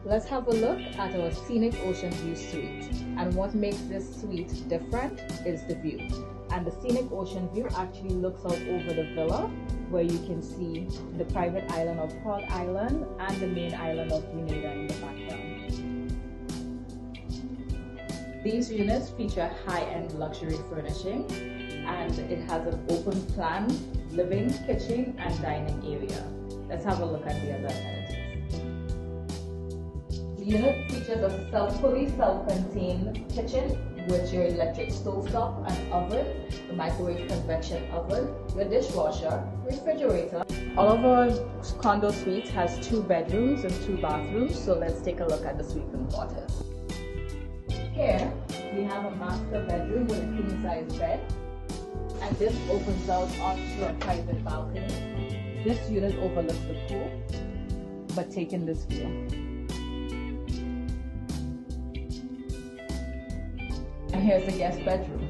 Let's have a look at our Scenic Ocean View Suite. And what makes this suite different is the view. And the Scenic Ocean View actually looks out over the villa, where you can see the private island of Hog Island and the main island of Grenada in the background. These units feature high-end luxury furnishing, and it has an open plan living, kitchen, and dining area. Let's have a look at the other amenities. The unit features a fully self-contained kitchen with your electric stovetop and oven, the microwave convection oven, your dishwasher, refrigerator. All of our condo suites has 2 bedrooms and 2 bathrooms, so let's take a look at the suite and quarters. Here, we have a master bedroom with a king-size bed, and this opens out onto a private balcony. This unit overlooks the pool, but taking this view. And here's the guest bedroom.